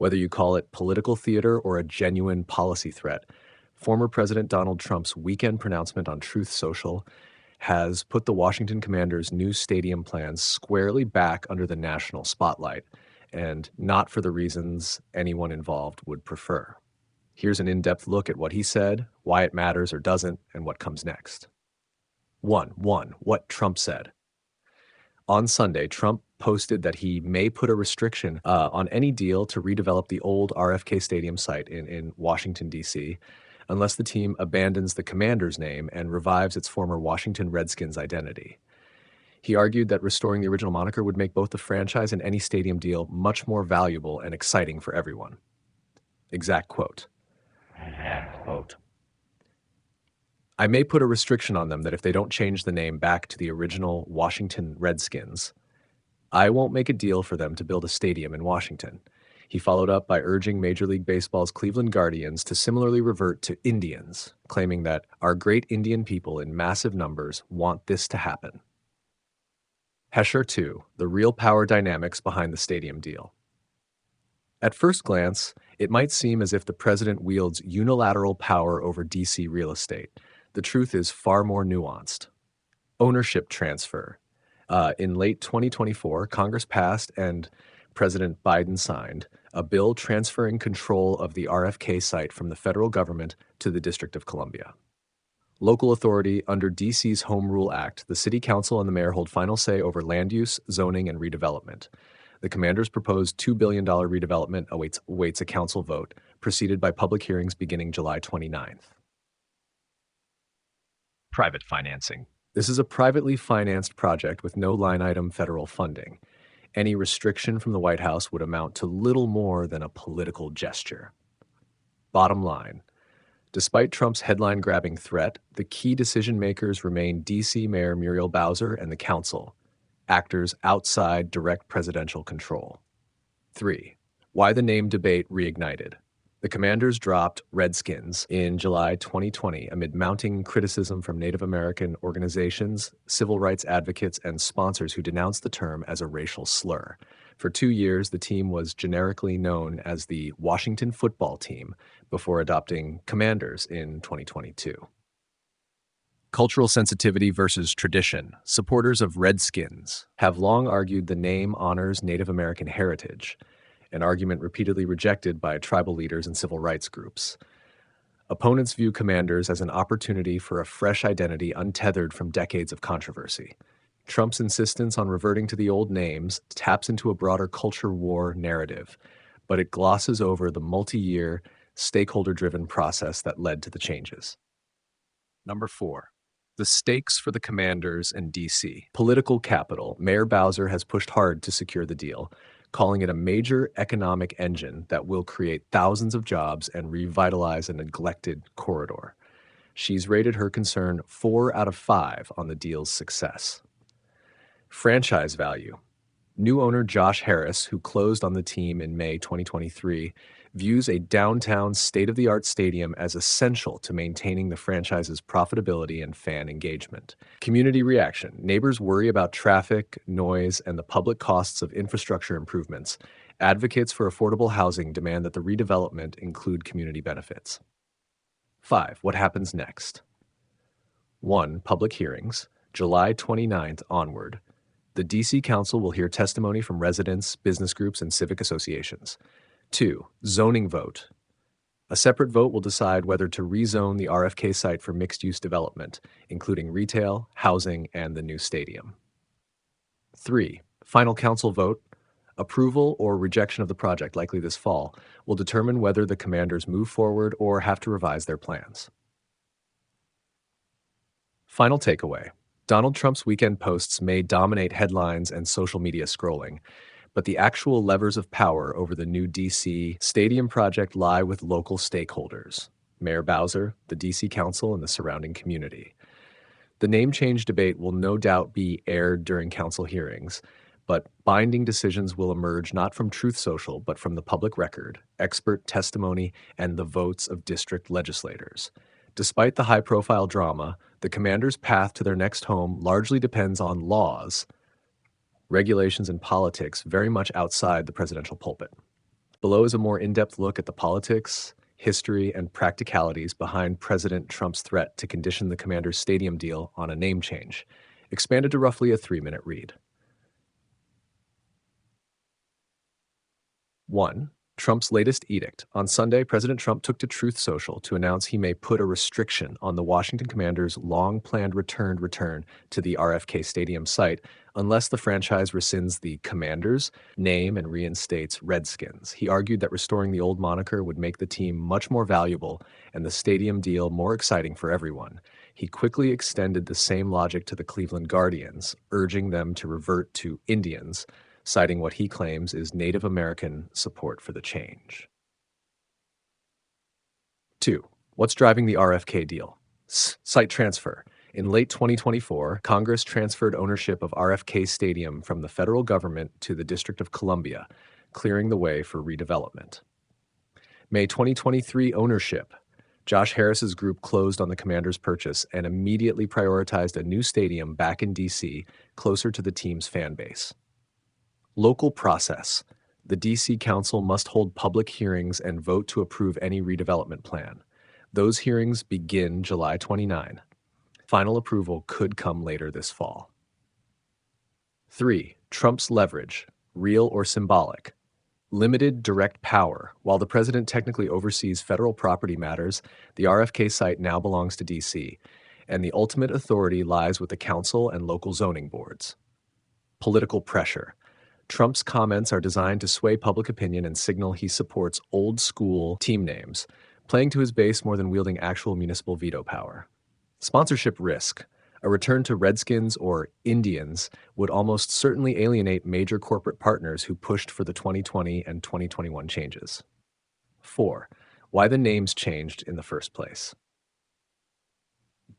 Whether you call it political theater or a genuine policy threat, former President Donald Trump's weekend pronouncement on Truth Social has put the Washington Commanders' new stadium plans squarely back under the national spotlight, and not for the reasons anyone involved would prefer. Here's an in-depth look at what he said, why it matters or doesn't, and what comes next. 1. What Trump said. On Sunday, Trump posted that he may put a restriction on any deal to redevelop the old RFK Stadium site in Washington, D.C., unless the team abandons the Commanders name and revives its former Washington Redskins identity. He argued that restoring the original moniker would make both the franchise and any stadium deal much more valuable and exciting for everyone. Exact quote. I may put a restriction on them that if they don't change the name back to the original Washington Redskins, I won't make a deal for them to build a stadium in Washington. He followed up by urging Major League Baseball's Cleveland Guardians to similarly revert to Indians, claiming that our great Indian people in massive numbers want this to happen. Hesher 2, the real power dynamics behind the stadium deal. At first glance, it might seem as if the president wields unilateral power over D.C. real estate. The truth is far more nuanced. Ownership transfer. In late 2024, Congress passed and President Biden signed a bill transferring control of the RFK site from the federal government to the District of Columbia. Local authority under D.C.'s Home Rule Act, the City Council and the Mayor hold final say over land use, zoning, and redevelopment. The Commanders' proposed $2 billion redevelopment awaits a council vote, preceded by public hearings beginning July 29th. Private financing. This is a privately financed project with no line-item federal funding. Any restriction from the White House would amount to little more than a political gesture. Bottom line, despite Trump's headline-grabbing threat, the key decision-makers remain D.C. Mayor Muriel Bowser and the council, actors outside direct presidential control. 3. Why the name debate reignited. The Commanders dropped Redskins in July 2020 amid mounting criticism from Native American organizations, civil rights advocates, and sponsors who denounced the term as a racial slur. For 2 years, the team was generically known as the Washington Football Team before adopting Commanders in 2022. Cultural sensitivity versus tradition. Supporters of Redskins have long argued the name honors Native American heritage, an argument repeatedly rejected by tribal leaders and civil rights groups. Opponents view Commanders as an opportunity for a fresh identity untethered from decades of controversy. Trump's insistence on reverting to the old names taps into a broader culture war narrative, but it glosses over the multi-year, stakeholder-driven process that led to the changes. 4. The stakes for the Commanders and D.C. Political capital. Mayor Bowser has pushed hard to secure the deal, calling it a major economic engine that will create thousands of jobs and revitalize a neglected corridor. She's rated her concern 4 out of 5 on the deal's success. Franchise value. New owner Josh Harris, who closed on the team in May 2023, views a downtown state-of-the-art stadium as essential to maintaining the franchise's profitability and fan engagement. Community reaction. Neighbors worry about traffic, noise, and the public costs of infrastructure improvements. Advocates for affordable housing demand that the redevelopment include community benefits. 5. What happens next? 1. Public hearings, July 29th onward. The D.C. Council will hear testimony from residents, business groups, and civic associations. 2. Zoning vote. A separate vote will decide whether to rezone the RFK site for mixed-use development, including retail, housing, and the new stadium. 3. Final council vote. Approval or rejection of the project, likely this fall, will determine whether the Commanders move forward or have to revise their plans. Final takeaway. Donald Trump's weekend posts may dominate headlines and social media scrolling, but the actual levers of power over the new D.C. stadium project lie with local stakeholders, Mayor Bowser, the D.C. Council, and the surrounding community. The name change debate will no doubt be aired during council hearings, but binding decisions will emerge not from Truth Social, but from the public record, expert testimony, and the votes of district legislators. Despite the high-profile drama, the Commanders' path to their next home largely depends on laws, regulations, and politics very much outside the presidential pulpit. Below is a more in-depth look at the politics, history, and practicalities behind President Trump's threat to condition the Commanders' stadium deal on a name change, expanded to roughly a 3-minute read. 1. Trump's latest edict. On Sunday, President Trump took to Truth Social to announce he may put a restriction on the Washington Commanders' long-planned return to the RFK Stadium site unless the franchise rescinds the Commanders name and reinstates Redskins. He argued that restoring the old moniker would make the team much more valuable and the stadium deal more exciting for everyone. He quickly extended the same logic to the Cleveland Guardians, urging them to revert to Indians, citing what he claims is Native American support for the change. 2. What's driving the RFK deal? Site transfer. In late 2024, Congress transferred ownership of RFK Stadium from the federal government to the District of Columbia, clearing the way for redevelopment. May 2023 ownership. Josh Harris's group closed on the Commanders' purchase and immediately prioritized a new stadium back in D.C., closer to the team's fan base. Local process. The D.C. Council must hold public hearings and vote to approve any redevelopment plan. Those hearings begin July 29. Final approval could come later this fall. 3. Trump's leverage, real or symbolic. Limited direct power. While the president technically oversees federal property matters, the RFK site now belongs to D.C., and the ultimate authority lies with the council and local zoning boards. Political pressure. Trump's comments are designed to sway public opinion and signal he supports old-school team names, playing to his base more than wielding actual municipal veto power. Sponsorship risk. A return to Redskins or Indians would almost certainly alienate major corporate partners who pushed for the 2020 and 2021 changes. 4. Why the names changed in the first place.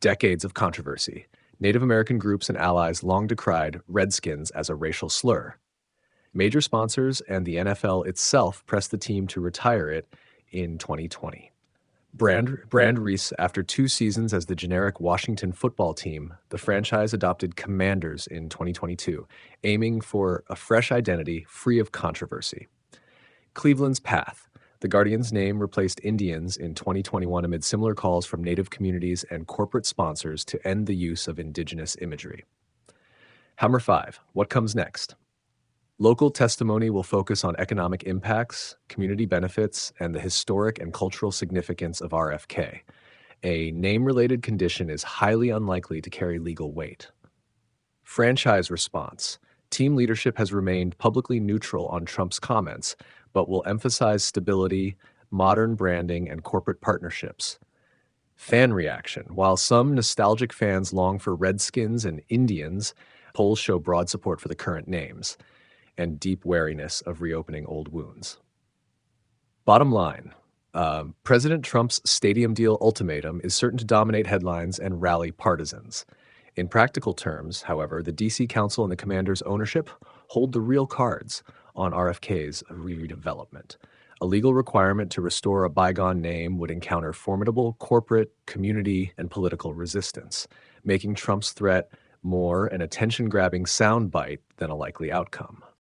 Decades of controversy. Native American groups and allies long decried Redskins as a racial slur. Major sponsors and the NFL itself pressed the team to retire it in 2020. Brand Reese, after 2 seasons as the generic Washington football team, the franchise adopted Commanders in 2022, aiming for a fresh identity free of controversy. Cleveland's path. The Guardians' name replaced Indians in 2021 amid similar calls from Native communities and corporate sponsors to end the use of indigenous imagery. Hammer 5. What comes next? Local testimony will focus on economic impacts, community benefits, and the historic and cultural significance of RFK. A name-related condition is highly unlikely to carry legal weight. Franchise response. Team leadership has remained publicly neutral on Trump's comments, but will emphasize stability, modern branding, and corporate partnerships. Fan reaction. While some nostalgic fans long for Redskins and Indians, polls show broad support for the current names and deep wariness of reopening old wounds. Bottom line, President Trump's stadium deal ultimatum is certain to dominate headlines and rally partisans. In practical terms, however, the D.C. Council and the Commanders' ownership hold the real cards on RFK's redevelopment. A legal requirement to restore a bygone name would encounter formidable corporate, community, and political resistance, making Trump's threat more an attention-grabbing soundbite than a likely outcome.